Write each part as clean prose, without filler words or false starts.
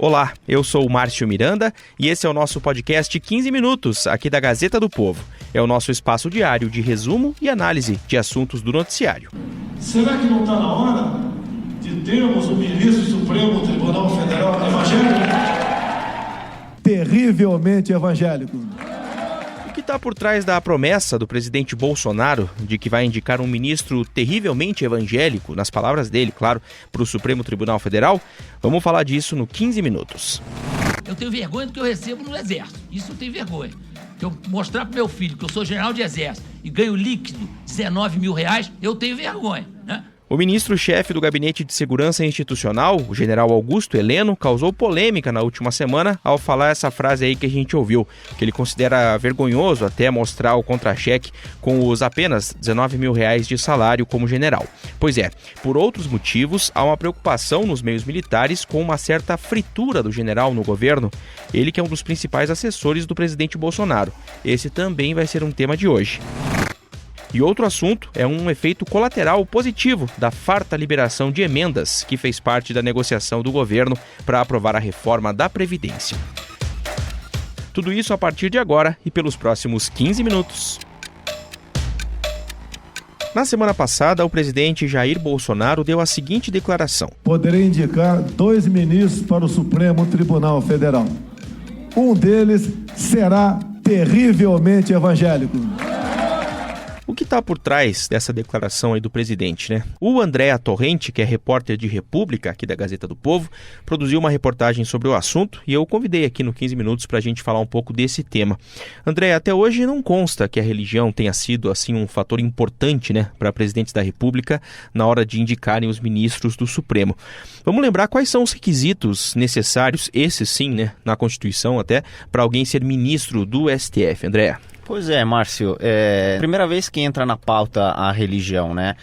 Olá, eu sou o Márcio Miranda e esse é o nosso podcast 15 Minutos, aqui da Gazeta do Povo. É o nosso espaço diário de resumo e análise de assuntos do noticiário. Será que não está na hora de termos o ministro do Supremo Tribunal Federal evangélico? Terrivelmente evangélico. O que está por trás da promessa do presidente Bolsonaro de que vai indicar um ministro terrivelmente evangélico, nas palavras dele, claro, para o Supremo Tribunal Federal? Vamos falar disso no 15 Minutos. Eu tenho vergonha do que eu recebo no Exército. Isso eu tenho vergonha. Se eu mostrar para meu filho que eu sou general de Exército e ganho líquido R$19 mil, eu tenho vergonha, né? O ministro-chefe do Gabinete de Segurança Institucional, o general Augusto Heleno, causou polêmica na última semana ao falar essa frase aí que a gente ouviu, que ele considera vergonhoso até mostrar o contra-cheque com os apenas R$19 mil de salário como general. Pois é, por outros motivos, há uma preocupação nos meios militares com uma certa fritura do general no governo, ele que é um dos principais assessores do presidente Bolsonaro. Esse também vai ser um tema de hoje. E outro assunto é um efeito colateral positivo da farta liberação de emendas que fez parte da negociação do governo para aprovar a reforma da Previdência. Tudo isso a partir de agora e pelos próximos 15 minutos. Na semana passada, o presidente Jair Bolsonaro deu a seguinte declaração: Poderei indicar 2 ministros para o Supremo Tribunal Federal. Um deles será terrivelmente evangélico. O que está por trás dessa declaração aí do presidente, né? O Andréa Torrente, que é repórter de República aqui da Gazeta do Povo, produziu uma reportagem sobre o assunto e eu convidei aqui no 15 Minutos para a gente falar um pouco desse tema. Andréa, até hoje não consta que a religião tenha sido assim um fator importante, né, para presidentes da República na hora de indicarem os ministros do Supremo. Vamos lembrar quais são os requisitos necessários, esses sim, né, na Constituição até, para alguém ser ministro do STF, Andréa. Pois é, Márcio, é a primeira vez que entra na pauta a religião, né?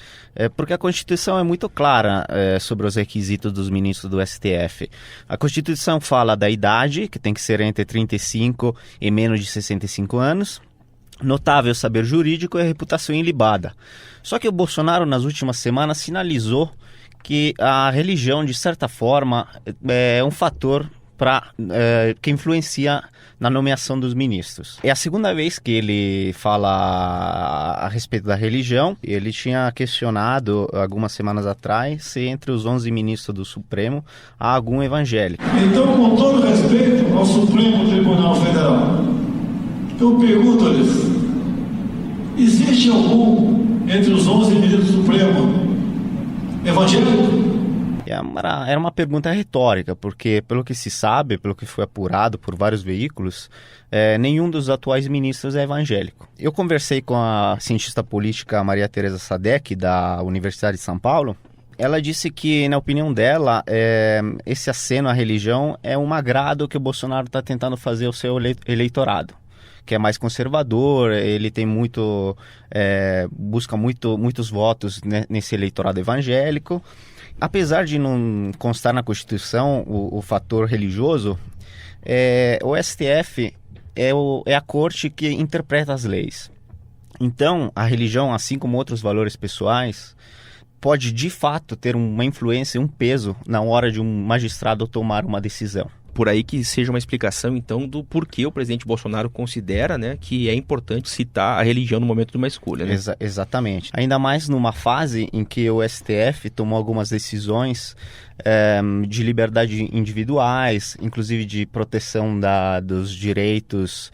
Porque a Constituição é muito clara sobre os requisitos dos ministros do STF. A Constituição fala da idade, que tem que ser entre 35 e menos de 65 anos, notável saber jurídico e a reputação ilibada. Só que o Bolsonaro, nas últimas semanas, sinalizou que a religião, de certa forma, é um fator que influencia na nomeação dos ministros. É a segunda vez que ele fala a respeito da religião. Ele tinha questionado algumas semanas atrás se entre os 11 ministros do Supremo há algum evangélico. Então, com todo respeito ao Supremo Tribunal Federal, eu pergunto-lhes, existe algum entre os 11 ministros do Supremo evangélico? Era uma pergunta retórica, porque pelo que se sabe, pelo que foi apurado por vários veículos, nenhum dos atuais ministros é evangélico. Eu conversei com a cientista política Maria Tereza Sadek, da Universidade de São Paulo. Ela disse que, na opinião dela, esse aceno à religião é um agrado que o Bolsonaro está tentando fazer ao seu eleitorado, que é mais conservador. Ele tem busca muitos votos nesse eleitorado evangélico. Apesar de não constar na Constituição o fator religioso, o STF é a corte que interpreta as leis. Então, a religião, assim como outros valores pessoais, pode de fato ter uma influência, um peso na hora de um magistrado tomar uma decisão. Por aí que seja uma explicação, então, do porquê o presidente Bolsonaro considera, né, que é importante citar a religião no momento de uma escolha, né? Exatamente. Ainda mais numa fase em que o STF tomou algumas decisões de liberdade individuais, inclusive de proteção dos direitos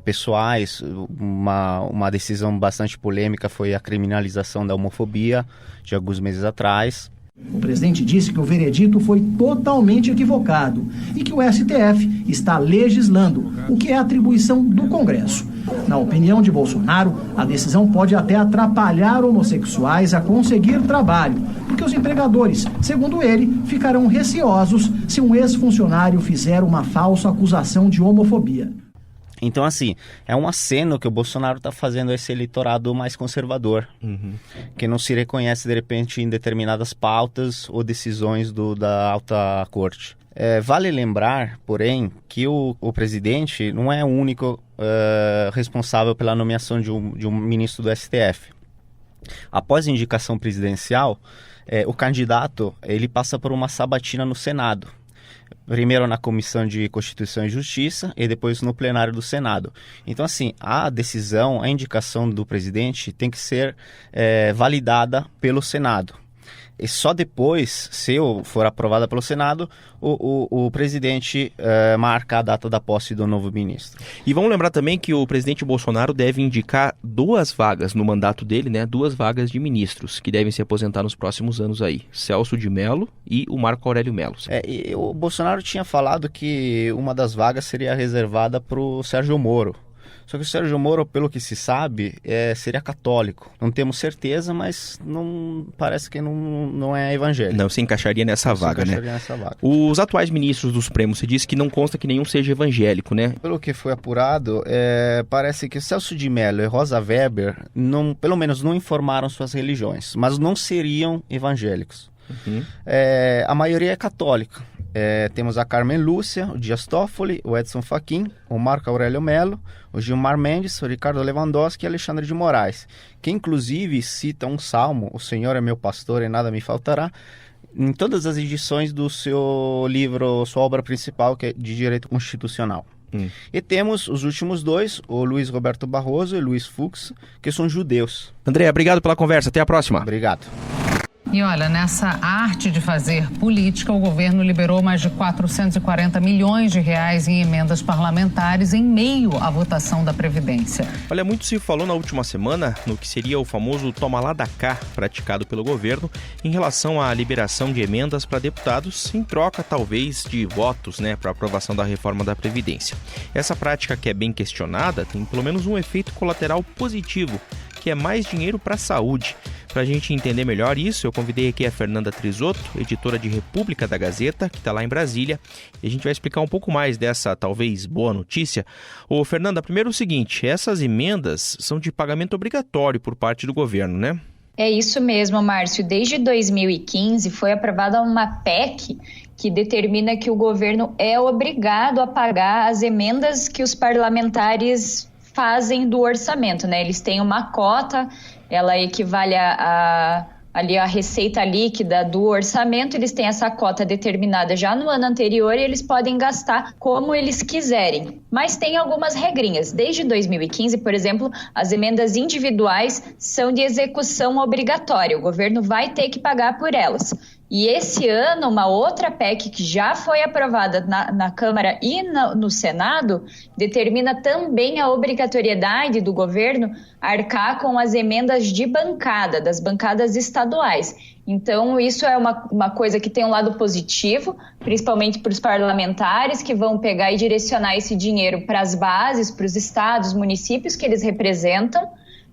pessoais. Uma decisão bastante polêmica foi a criminalização da homofobia de alguns meses atrás. O presidente disse que o veredito foi totalmente equivocado e que o STF está legislando, o que é atribuição do Congresso. Na opinião de Bolsonaro, a decisão pode até atrapalhar homossexuais a conseguir trabalho, porque os empregadores, segundo ele, ficarão receosos se um ex-funcionário fizer uma falsa acusação de homofobia. Então, assim, é um aceno que o Bolsonaro está fazendo a esse eleitorado mais conservador, que não se reconhece, de repente, em determinadas pautas ou decisões da alta corte. Vale lembrar, porém, que o presidente não é o único responsável pela nomeação de um ministro do STF. Após a indicação presidencial, o candidato ele passa por uma sabatina no Senado, Primeiro na Comissão de Constituição e Justiça e depois no plenário do Senado. Então, assim, a decisão, a indicação do presidente tem que ser validada pelo Senado. E só depois, se for aprovada pelo Senado, o presidente marca a data da posse do novo ministro. E vamos lembrar também que o presidente Bolsonaro deve indicar 2 vagas no mandato dele, né? 2 vagas de ministros que devem se aposentar nos próximos anos aí. Celso de Mello e o Marco Aurélio Mello. E o Bolsonaro tinha falado que uma das vagas seria reservada para o Sérgio Moro. Só que o Sérgio Moro, pelo que se sabe, seria católico. Não temos certeza, mas parece que não é evangélico. Não se encaixaria nessa vaga, né? Os atuais ministros do Supremo, se diz que não consta que nenhum seja evangélico, né? Pelo que foi apurado, parece que Celso de Mello e Rosa Weber, pelo menos não informaram suas religiões, mas não seriam evangélicos. Uhum. A maioria é católica. Temos a Carmen Lúcia, o Dias Toffoli, o Edson Fachin, o Marco Aurélio Mello, o Gilmar Mendes, o Ricardo Lewandowski e Alexandre de Moraes, que inclusive cita um salmo, o Senhor é meu pastor e nada me faltará, em todas as edições do seu livro, sua obra principal, que é de Direito Constitucional. E temos os últimos 2, o Luiz Roberto Barroso e Luiz Fux, que são judeus. André, obrigado pela conversa, até a próxima. Obrigado. E olha, nessa arte de fazer política, o governo liberou mais de 440 milhões de reais em emendas parlamentares em meio à votação da Previdência. Olha, muito se falou na última semana no que seria o famoso toma lá da cá praticado pelo governo em relação à liberação de emendas para deputados em troca, talvez, de votos, né, para aprovação da reforma da Previdência. Essa prática, que é bem questionada, tem pelo menos um efeito colateral positivo, que é mais dinheiro para a saúde. Para a gente entender melhor isso, eu convidei aqui a Fernanda Trisotto, editora de República da Gazeta, que está lá em Brasília, e a gente vai explicar um pouco mais dessa, talvez, boa notícia. Ô, Fernanda, primeiro o seguinte, essas emendas são de pagamento obrigatório por parte do governo, né? É isso mesmo, Márcio. Desde 2015 foi aprovada uma PEC que determina que o governo é obrigado a pagar as emendas que os parlamentares fazem do orçamento, né? Eles têm uma cota, ela equivale ali a receita líquida do orçamento, eles têm essa cota determinada já no ano anterior e eles podem gastar como eles quiserem. Mas tem algumas regrinhas. Desde 2015, por exemplo, as emendas individuais são de execução obrigatória. O governo vai ter que pagar por elas. E esse ano, uma outra PEC que já foi aprovada na Câmara e no Senado, determina também a obrigatoriedade do governo arcar com as emendas de bancada, das bancadas estaduais. Então, isso é uma coisa que tem um lado positivo, principalmente para os parlamentares que vão pegar e direcionar esse dinheiro para as bases, para os estados, municípios que eles representam.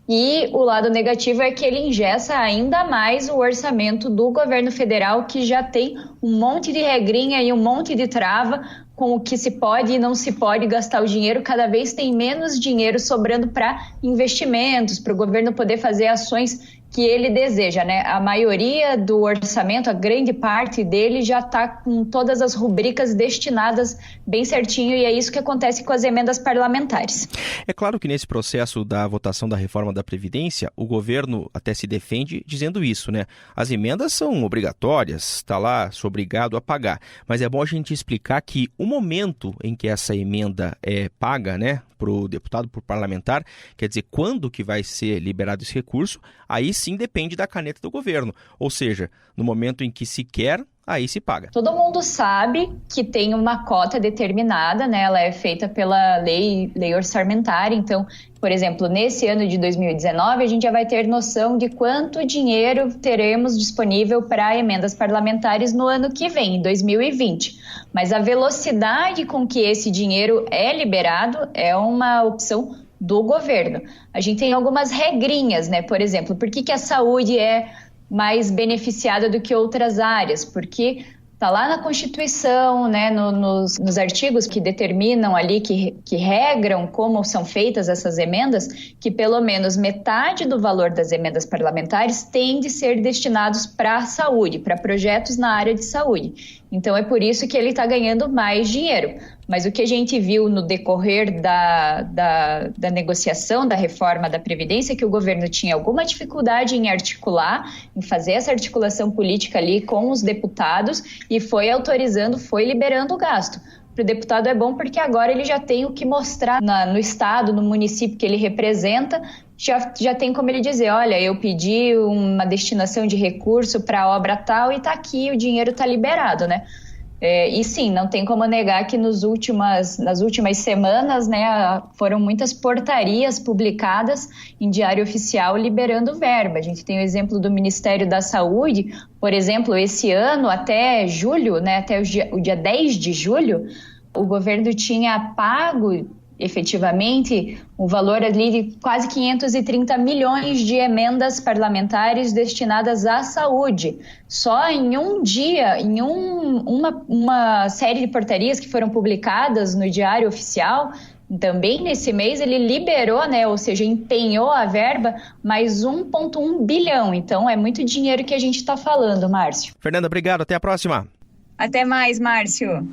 E o lado negativo é que ele engessa ainda mais o orçamento do governo federal, que já tem um monte de regrinha e um monte de trava com o que se pode e não se pode gastar o dinheiro. Cada vez tem menos dinheiro sobrando para investimentos, para o governo poder fazer ações que ele deseja, né? A maioria do orçamento, a grande parte dele já está com todas as rubricas destinadas bem certinho, e é isso que acontece com as emendas parlamentares. É claro que nesse processo da votação da reforma da Previdência, o governo até se defende dizendo isso, né? As emendas são obrigatórias, está lá, sou obrigado a pagar. Mas é bom a gente explicar que o momento em que essa emenda é paga, né, para o deputado, para o parlamentar, quer dizer, quando que vai ser liberado esse recurso, aí sim depende da caneta do governo. Ou seja, no momento em que se quer, aí se paga. Todo mundo sabe que tem uma cota determinada, né? Ela é feita pela lei orçamentária. Então, por exemplo, nesse ano de 2019, a gente já vai ter noção de quanto dinheiro teremos disponível para emendas parlamentares no ano que vem, em 2020. Mas a velocidade com que esse dinheiro é liberado é uma opção do governo. A gente tem algumas regrinhas, né? Por exemplo, por que a saúde é mais beneficiada do que outras áreas? Porque está lá na Constituição, né, nos artigos que determinam ali, que regram como são feitas essas emendas, que pelo menos metade do valor das emendas parlamentares tem de ser destinados para a saúde, para projetos na área de saúde. Então é por isso que ele está ganhando mais dinheiro. Mas o que a gente viu no decorrer da negociação da reforma da Previdência é que o governo tinha alguma dificuldade em articular, em fazer essa articulação política ali com os deputados e foi autorizando, foi liberando o gasto. Para o deputado é bom porque agora ele já tem o que mostrar no estado, no município que ele representa, já tem como ele dizer, olha, eu pedi uma destinação de recurso para a obra tal e está aqui, o dinheiro está liberado, né? E sim, não tem como negar que nas últimas semanas, né, foram muitas portarias publicadas em Diário Oficial liberando verba. A gente tem o exemplo do Ministério da Saúde, por exemplo, esse ano até julho, né, até o dia 10 de julho, o governo tinha pago efetivamente o valor ali de quase 530 milhões de emendas parlamentares destinadas à saúde. Só em um dia, em uma série de portarias que foram publicadas no Diário Oficial, também nesse mês ele liberou, né, ou seja, empenhou a verba mais 1,1 bilhão. Então é muito dinheiro que a gente está falando, Márcio. Fernanda, obrigado. Até a próxima. Até mais, Márcio.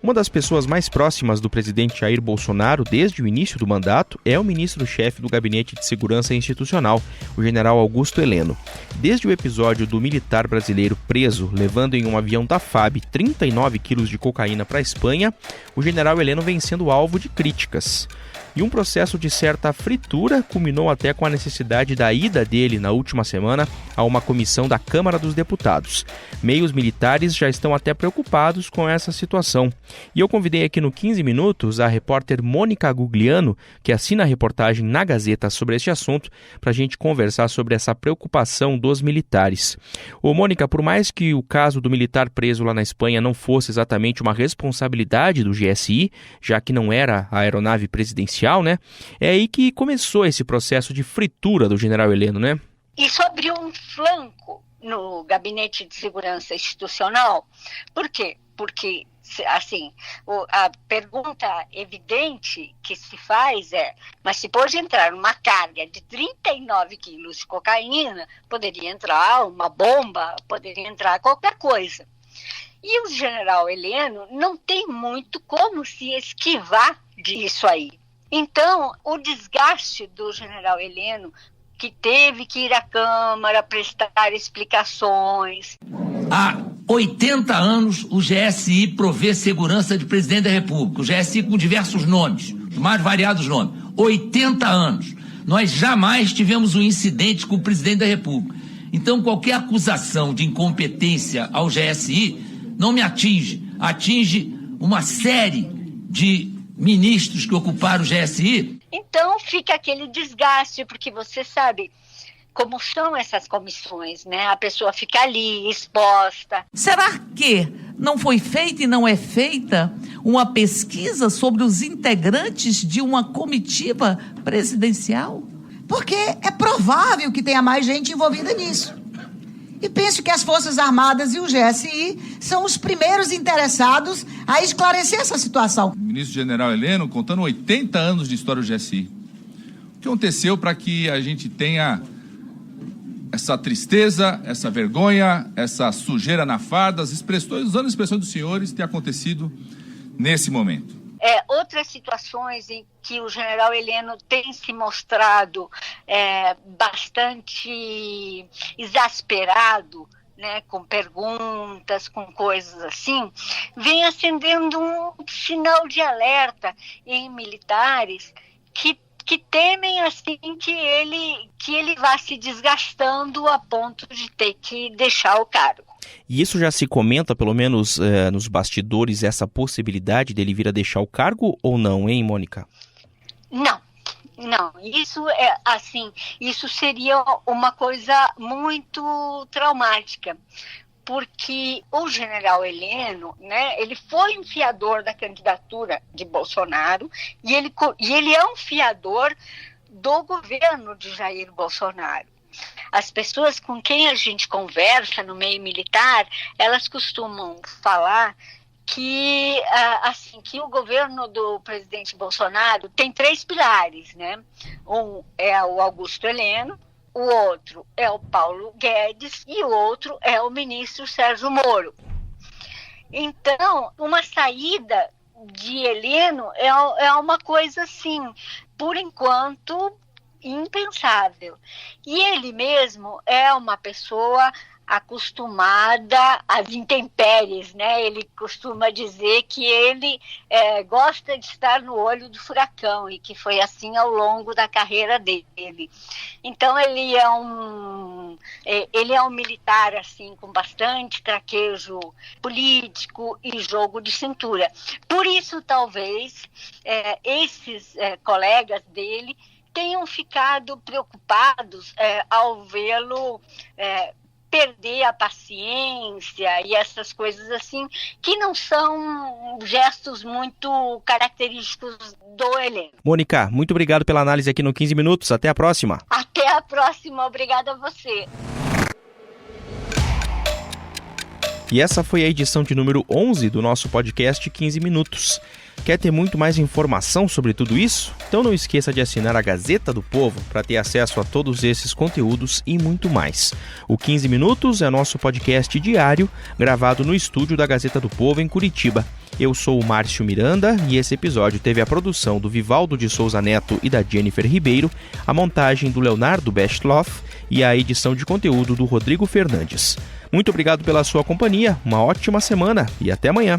Uma das pessoas mais próximas do presidente Jair Bolsonaro desde o início do mandato é o ministro-chefe do Gabinete de Segurança Institucional, o general Augusto Heleno. Desde o episódio do militar brasileiro preso, levando em um avião da FAB 39 quilos de cocaína para a Espanha, o general Heleno vem sendo alvo de críticas. E um processo de certa fritura culminou até com a necessidade da ida dele na última semana a uma comissão da Câmara dos Deputados. Meios militares já estão até preocupados com essa situação. E eu convidei aqui no 15 Minutos a repórter Mônica Gugliano, que assina a reportagem na Gazeta sobre este assunto, para a gente conversar sobre essa preocupação dos militares. Ô Mônica, por mais que o caso do militar preso lá na Espanha não fosse exatamente uma responsabilidade do GSI, já que não era a aeronave presidencial, né? É aí que começou esse processo de fritura do general Heleno, né? Isso abriu um flanco no Gabinete de Segurança Institucional. Por quê? Porque, assim, a pergunta evidente que se faz é, mas se pode entrar uma carga de 39 quilos de cocaína, poderia entrar uma bomba, poderia entrar qualquer coisa. E o general Heleno não tem muito como se esquivar disso aí. Então, o desgaste do general Heleno, que teve que ir à Câmara prestar explicações. Há 80 anos o GSI provê segurança de presidente da República. O GSI com diversos nomes, os mais variados nomes. 80 anos. Nós jamais tivemos um incidente com o presidente da República. Então, qualquer acusação de incompetência ao GSI não me atinge. Atinge uma série de ministros que ocuparam o GSI. Então fica aquele desgaste, porque você sabe como são essas comissões, né? A pessoa fica ali, exposta. Será que não foi feita e não é feita uma pesquisa sobre os integrantes de uma comitiva presidencial? Porque é provável que tenha mais gente envolvida nisso. E penso que as Forças Armadas e o GSI são os primeiros interessados a esclarecer essa situação. O ministro-general Heleno contando 80 anos de história do GSI. O que aconteceu para que a gente tenha essa tristeza, essa vergonha, essa sujeira na farda, usando as expressões dos senhores, ter acontecido nesse momento? Outras situações em que o general Heleno tem se mostrado bastante exasperado, né, com perguntas, com coisas assim, vem acendendo um sinal de alerta em militares que temem assim que ele vá se desgastando a ponto de ter que deixar o cargo. E isso já se comenta, pelo menos nos bastidores, essa possibilidade dele vir a deixar o cargo ou não, hein, Mônica? Não, isso seria uma coisa muito traumática, porque o general Heleno, né, ele foi um fiador da candidatura de Bolsonaro e ele é um fiador do governo de Jair Bolsonaro. As pessoas com quem a gente conversa no meio militar, elas costumam falar que o governo do presidente Bolsonaro tem 3 pilares, né? Um é o Augusto Heleno, o outro é o Paulo Guedes e o outro é o ministro Sérgio Moro. Então, uma saída de Heleno é uma coisa assim, por enquanto, impensável. E ele mesmo é uma pessoa acostumada às intempéries, né? Ele costuma dizer que ele gosta de estar no olho do furacão e que foi assim ao longo da carreira dele. Então ele é um militar assim com bastante traquejo político e jogo de cintura. Por isso talvez esses colegas dele tenham ficado preocupados ao vê-lo perder a paciência e essas coisas assim, que não são gestos muito característicos do Heleno. Mônica, muito obrigado pela análise aqui no 15 Minutos. Até a próxima. Até a próxima. Obrigada a você. E essa foi a edição de número 11 do nosso podcast 15 Minutos. Quer ter muito mais informação sobre tudo isso? Então não esqueça de assinar a Gazeta do Povo para ter acesso a todos esses conteúdos e muito mais. O 15 Minutos é nosso podcast diário, gravado no estúdio da Gazeta do Povo em Curitiba. Eu sou o Márcio Miranda e esse episódio teve a produção do Vivaldo de Souza Neto e da Jennifer Ribeiro, a montagem do Leonardo Bestloff e a edição de conteúdo do Rodrigo Fernandes. Muito obrigado pela sua companhia, uma ótima semana e até amanhã.